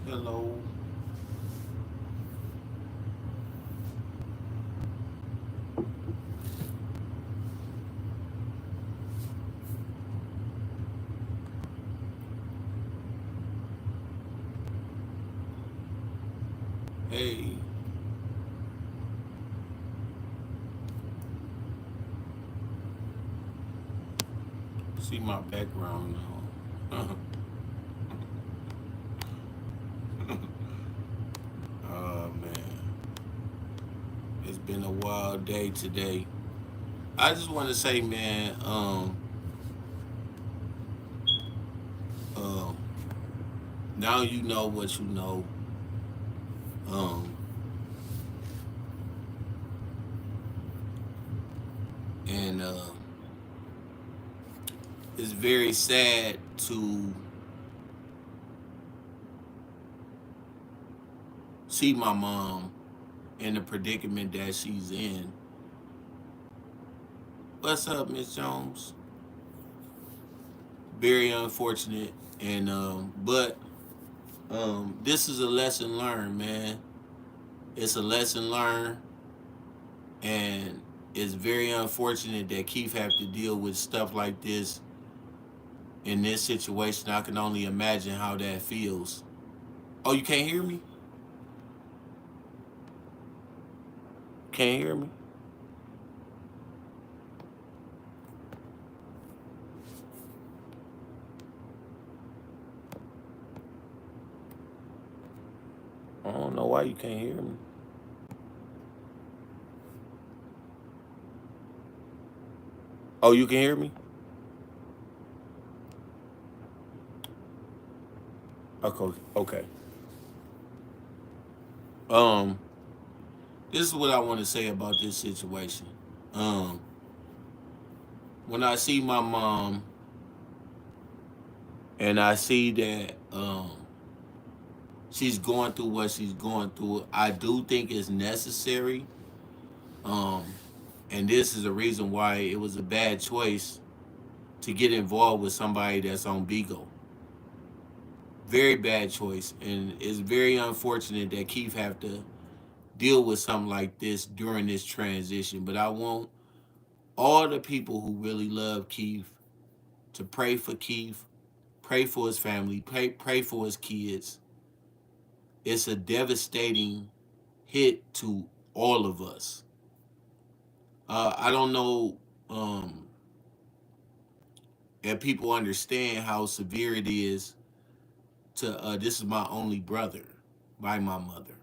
Hello. Hey. See my background now. Oh man. It's been a wild day today. I just want to say, man, um, now you know what you know. Um, and it's very sad to see my mom in the predicament that she's in. What's up, Miss Jones? Very unfortunate, and but this is a lesson learned, man. It's a lesson learned, and it's very unfortunate that Keith have to deal with stuff like this in this situation. I can only imagine how that feels. Oh, you can't hear me? Can't hear me? I don't know why you can't hear me. Oh, you can hear me? Okay. Okay. Um, this is what I want to say about this situation. Um, when I see my mom and I see that she's going through what she's going through, I do think it's necessary. Um, and this is the reason why it was a bad choice to get involved with somebody that's on Bigo. Very bad choice, and it's very unfortunate that Keith have to deal with something like this during this transition. But I want all the people who really love Keith to pray for Keith, pray for his family, pray for his kids. It's a devastating hit to all of us. I don't know if people understand how severe it is to. This is my only brother by my mother,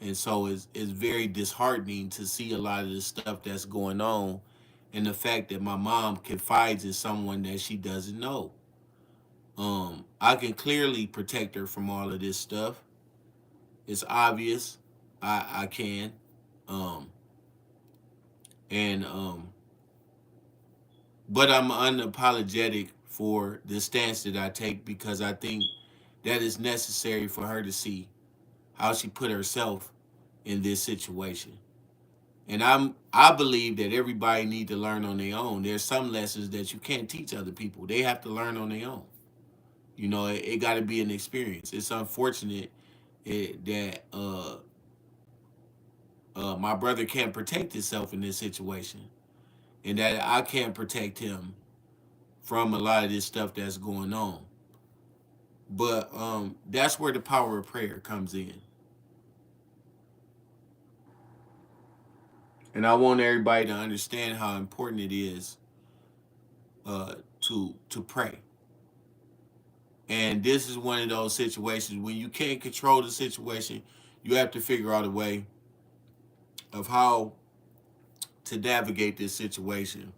and so it's very disheartening to see a lot of the stuff that's going on, and the fact that my mom confides in someone that she doesn't know. I can clearly protect her from all of this stuff. It's obvious. I can. Um, and But I'm unapologetic for the stance that I take because I think that is necessary for her to see how she put herself in this situation. And I believe that everybody need to learn on their own. There's some lessons that you can't teach other people. They have to learn on their own. You know, it got to be an experience. It's unfortunate that my brother can't protect himself in this situation, and that I can't protect him from a lot of this stuff that's going on. But that's where the power of prayer comes in. And I want everybody to understand how important it is to pray. And this is one of those situations when you can't control the situation, you have to figure out a way of how to navigate this situation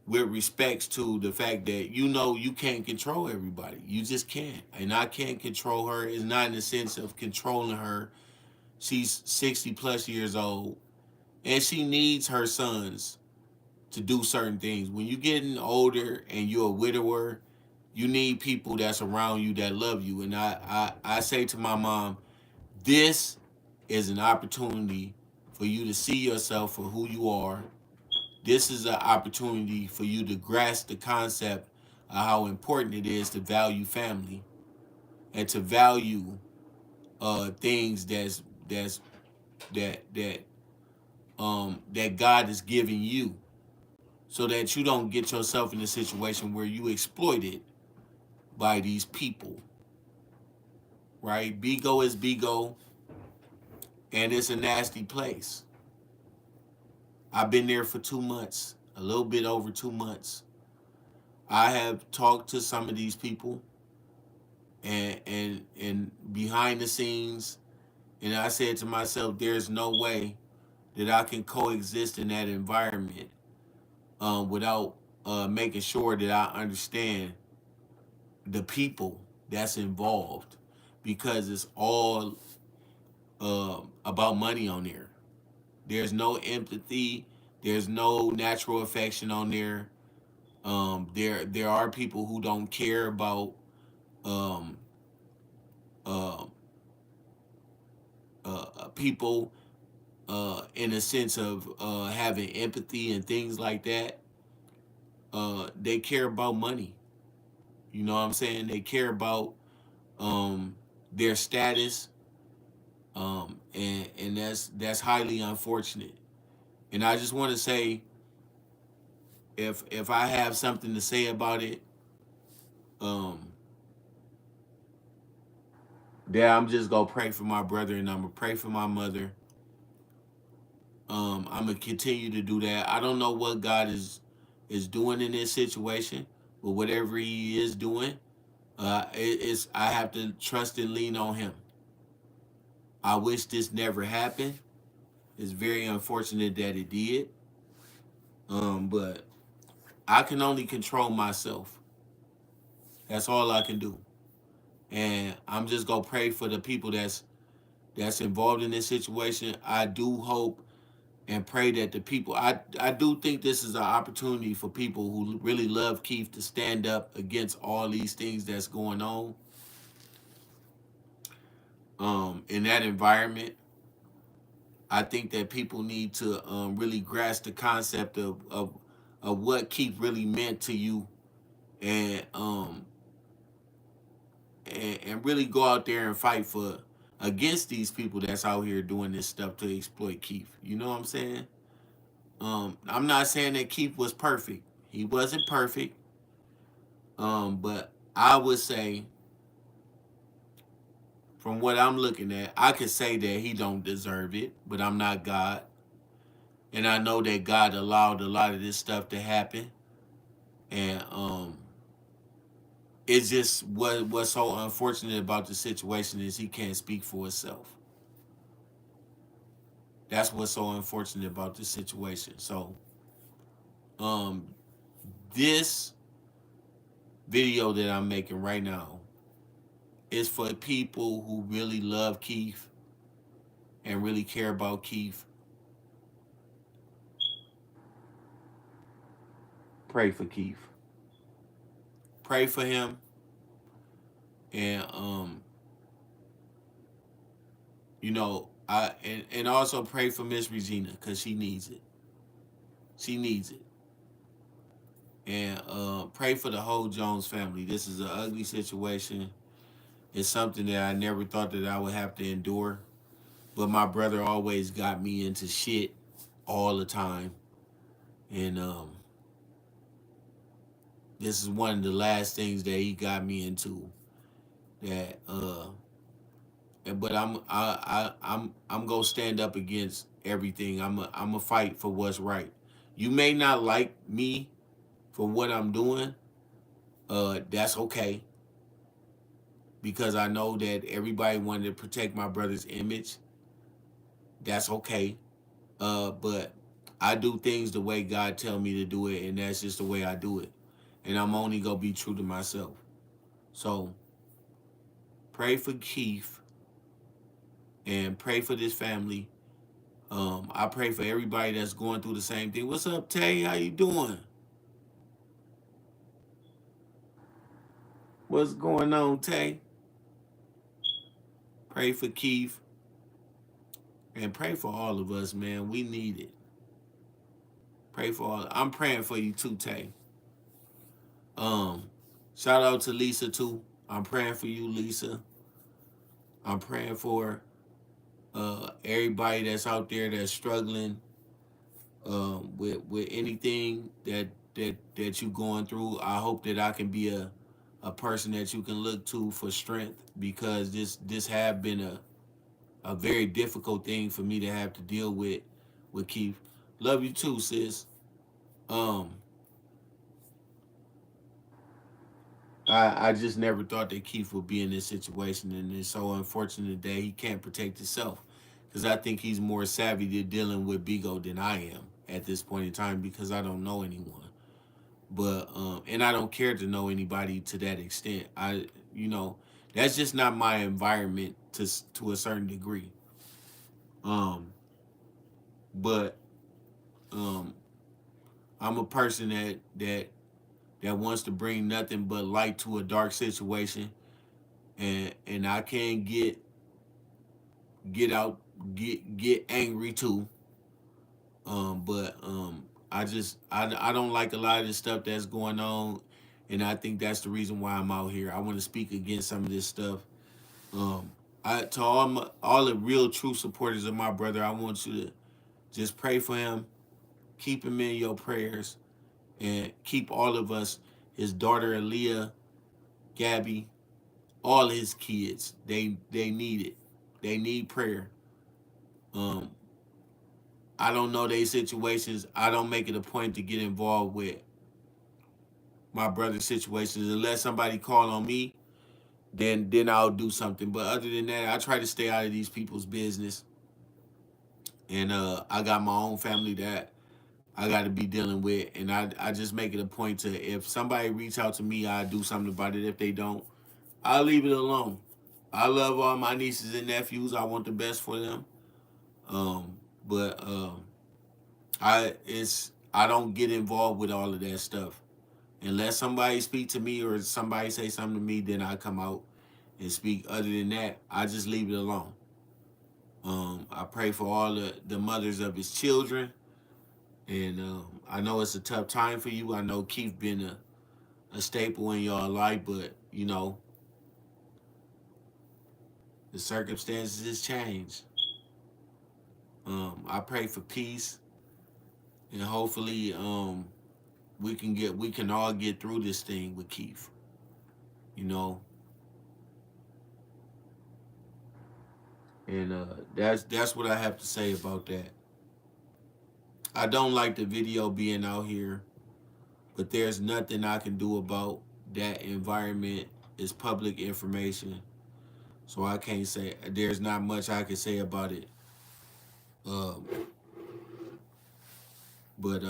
with respects to the fact that you know you can't control everybody. You just can't. And I can't control her. It's not in the sense of controlling her. She's 60 plus years old and she needs her sons to do certain things. When you're getting older and you're a widower, you need people that's around you that love you. And I say to my mom, this is an opportunity for you to see yourself for who you are. This is an opportunity for you to grasp the concept of how important it is to value family and to value things that's that that God is giving you, so that you don't get yourself in a situation where you exploited by these people, right? Bigo is Bigo, and it's a nasty place. I've been there for 2 months, a little bit over 2 months. I have talked to some of these people, and behind the scenes, and I said to myself, there's no way that I can coexist in that environment without making sure that I understand the people that's involved, because it's all about money on there. There's no empathy. There's no natural affection on there. There are people who don't care about um, uh, people in a sense of having empathy and things like that. They care about money. You know what I'm saying? They care about um, their status, and that's highly unfortunate. And I just want to say, if I have something to say about it, um, that I'm just gonna pray for my brother, and I'm gonna pray for my mother. I'm gonna continue to do that. I don't know what God is doing in this situation, but whatever He is doing, it's I have to trust and lean on Him. I wish this never happened. It's very unfortunate that it did. But I can only control myself. That's all I can do. And I'm just gonna pray for the people that's involved in this situation. I do hope and pray that the people, I do think this is an opportunity for people who really love Keith to stand up against all these things that's going on in that environment. I think that people need to really grasp the concept of what Keith really meant to you, and and really go out there and fight for against these people that's out here doing this stuff to exploit Keith. You know what I'm saying? I'm not saying that Keith was perfect. He wasn't perfect. But I would say, from what I'm looking at, I could say that he don't deserve it. But I'm not God, and I know that God allowed a lot of this stuff to happen. And it's just what's so unfortunate about the situation is he can't speak for himself. That's what's so unfortunate about this situation. So, um, this video that I'm making right now is for people who really love Keith and really care about Keith. Pray for Keith. Pray for him, and and also pray for Miss Regina, because she needs it. She needs it. And pray for the whole Jones family. This is an ugly situation. It's something that I never thought that I would have to endure. But my brother always got me into shit all the time. And this is one of the last things that he got me into. That but I'm gonna stand up against everything. I'm a fight for what's right. You may not like me for what I'm doing. That's okay, because I know that everybody wanted to protect my brother's image. That's okay. But I do things the way God tell me to do it, and that's just the way I do it. And I'm only gonna be true to myself. So pray for Keith and pray for this family. I pray for everybody that's going through the same thing. What's up, Tay? How you doing? What's going on, Tay? Pray for Keith and pray for all of us, man. We need it. Pray for all. I'm praying for you too, Tay. Um, Shout out to Lisa too. I'm praying for you, Lisa. I'm praying for everybody that's out there that's struggling with anything that you going through. I hope that I can be a person that you can look to for strength, because this have been a very difficult thing for me to have to deal with Keith. Love you too, sis. Um, I just never thought that Keith would be in this situation, and it's so unfortunate that he can't protect himself. Because I think he's more savvy to dealing with Bigo than I am at this point in time, because I don't know anyone. But and I don't care to know anybody to that extent. You know, that's just not my environment to a certain degree. Um, but um, I'm a person that wants to bring nothing but light to a dark situation, and I can get out get angry too. But I don't like a lot of the stuff that's going on, and I think that's the reason why I'm out here. I want to speak against some of this stuff. Um, I to all the real true supporters of my brother, I want you to just pray for him, keep him in your prayers, and keep all of us, his daughter Aaliyah, Gabby, all his kids. They need it. They need prayer. Um, I don't know their situations. I don't make it a point to get involved with my brother's situations unless somebody call on me. Then I'll do something. But other than that, I try to stay out of these people's business. And I got my own family that I got to be dealing with, and I just make it a point to, if somebody reach out to me, I do something about it. If they don't, I'll leave it alone. I love all my nieces and nephews. I want the best for them. But I don't get involved with all of that stuff unless somebody speak to me or somebody say something to me. Then I come out and speak. Other than that, I just leave it alone. I pray for all the mothers of his children, and I know it's a tough time for you. I know Keith been a staple in your life, but you know the circumstances has changed. I pray for peace, and hopefully we can all get through this thing with Keith. You know, and that's what I have to say about that. I don't like the video being out here, but there's nothing I can do about that environment. It's public information, so I can't say, there's not much I can say about it. Um, but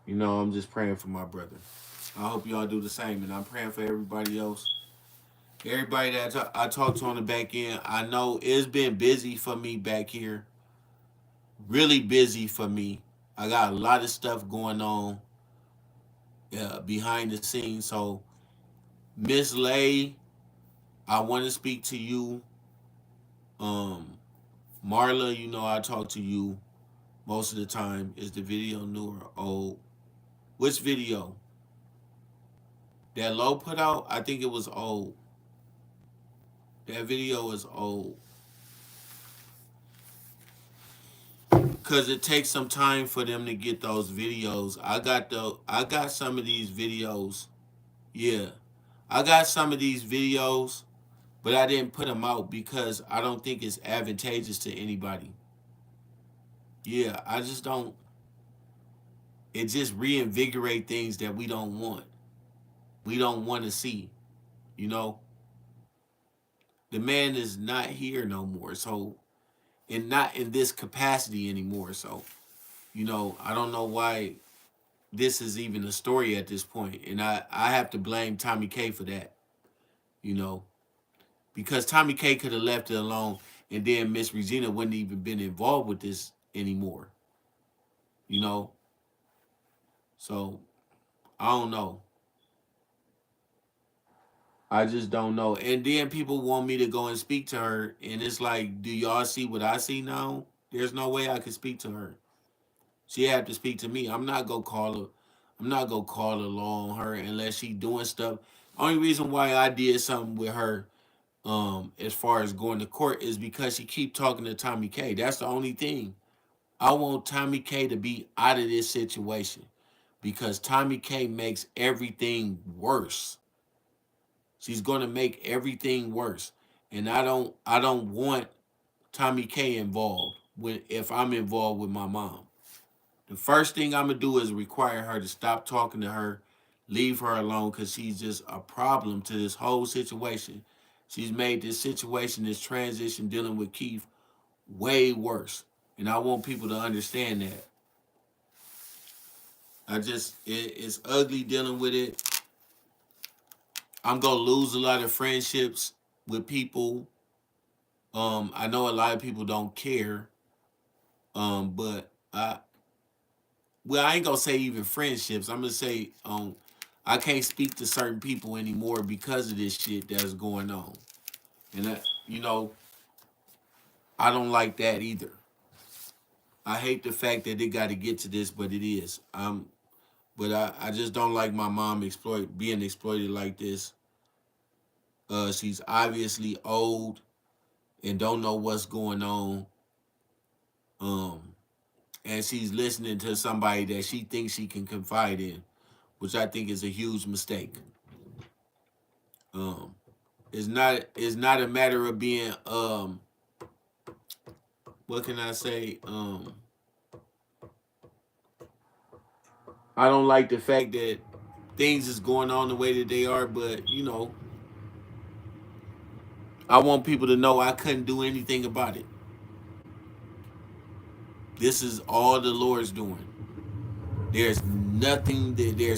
you know, I'm just praying for my brother. I hope y'all do the same, and I'm praying for everybody else. Everybody that I talked to on the back end, I know it's been busy for me back here. Really busy for me. I got a lot of stuff going on behind the scenes. So, Miss Lay, I want to speak to you. Um, Marla, you know I talk to you most of the time. Is the video new or old? Which video? That Low put out? I think it was old. That video is old. Cause it takes some time for them to get those videos. I got some of these videos. Yeah. I got some of these videos, but I didn't put them out because I don't think it's advantageous to anybody. Yeah, I just don't, it just reinvigorate things that we don't want. We don't want to see, you know. The man is not here no more. So, and not in this capacity anymore. So, you know, I don't know why this is even a story at this point. And I have to blame Tommy K for that, you know, because Tommy K could have left it alone, and then Miss Regina wouldn't even been involved with this anymore, you know. So I don't know. I just don't know. And then people want me to go and speak to her, and it's like, do y'all see what I see now? There's no way I could speak to her. She had to speak to me. I'm not gonna call her I'm not gonna call the law on her unless she doing stuff. Only reason why I did something with her, as far as going to court, is because she keep talking to Tommy K. That's the only thing. I want Tommy K to be out of this situation because Tommy K makes everything worse. She's gonna make everything worse, and I don't want Tommy K involved when if I'm involved with my mom. The first thing I'm gonna do is require her to stop talking to her, leave her alone, because she's just a problem to this whole situation. She's made this situation, this transition dealing with Keith, way worse. And I want people to understand that. It's ugly dealing with it. I'm gonna lose a lot of friendships with people. I know a lot of people don't care. But I ain't gonna say even friendships. I'm gonna say I can't speak to certain people anymore because of this shit that's going on. And you know, I don't like that either. I hate the fact that they got to get to this, but it is. But I just don't like my mom being exploited like this. She's obviously old and don't know what's going on. Um, and she's listening to somebody that she thinks she can confide in, which I think is a huge mistake. Um, it's not a matter of being what can I say? I don't like the fact that things is going on the way that they are, but I want people to know I couldn't do anything about it. This is all the Lord's doing. There's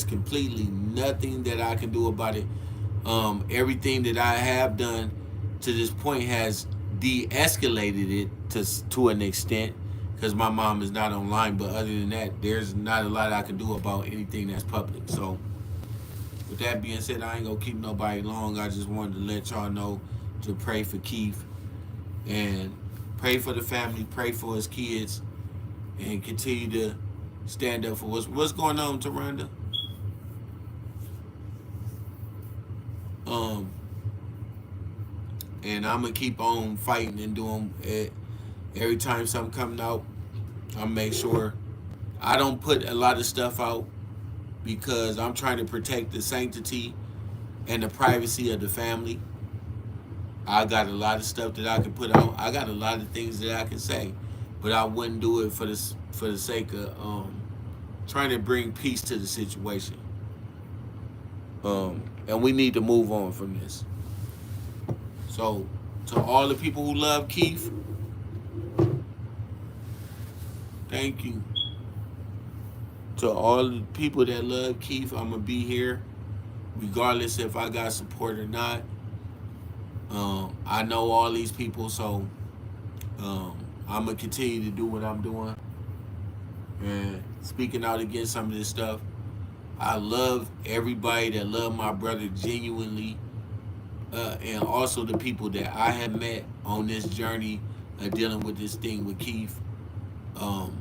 completely nothing that I can do about it. Everything that I have done to this point has de-escalated it to an extent because my mom is not online. But other than that, there's not a lot I can do about anything that's public. So, with that being said, I ain't gonna keep nobody long. I just wanted to let y'all know to pray for Keith and pray for the family, pray for his kids, and continue to stand up for what's going on, Taronda. Um, and I'm gonna keep on fighting and doing it. Every time something coming out, I make sure I don't put a lot of stuff out because I'm trying to protect the sanctity and the privacy of the family. I got a lot of stuff that I can put out. I got a lot of things that I can say, but I wouldn't do it for the sake of trying to bring peace to the situation. And we need to move on from this. So, to all the people who love Keith, thank you. To all the people that love Keith, I'm gonna be here, regardless if I got support or not. I know all these people, so I'm gonna continue to do what I'm doing and speaking out against some of this stuff. I love everybody that love my brother genuinely, and also the people that I have met on this journey of dealing with this thing with Keith. Um,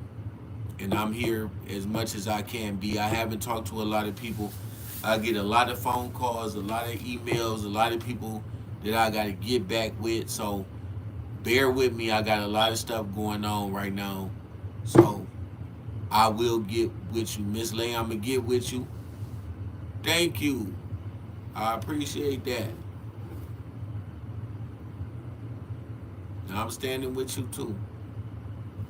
and I'm here as much as I can be. I haven't talked to a lot of people. I get a lot of phone calls, a lot of emails, a lot of people that I got to get back with. So bear with me. I got a lot of stuff going on right now. So I will get with you. Miss Lay, I'm going to get with you. Thank you. I appreciate that. And I'm standing with you too.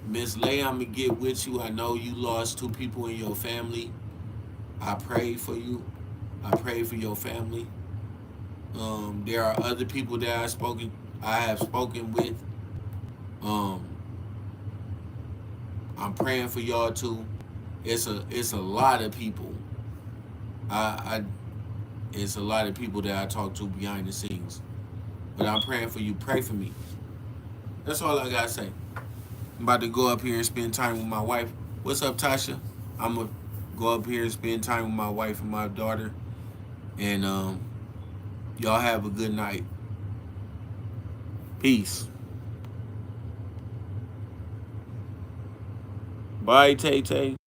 Miss Lay, I'm going to get with you. I know you lost 2 people in your family. I pray for you. I pray for your family. There are other people that I have spoken with. Um, I'm praying for y'all too. It's a lot of people. I it's a lot of people that I talk to behind the scenes. But I'm praying for you. Pray for me. That's all I gotta say. I'm about to go up here and spend time with my wife. What's up, Tasha? I'm gonna go up here and spend time with my wife and my daughter. And y'all have a good night. Peace. Bye, Tay Tay.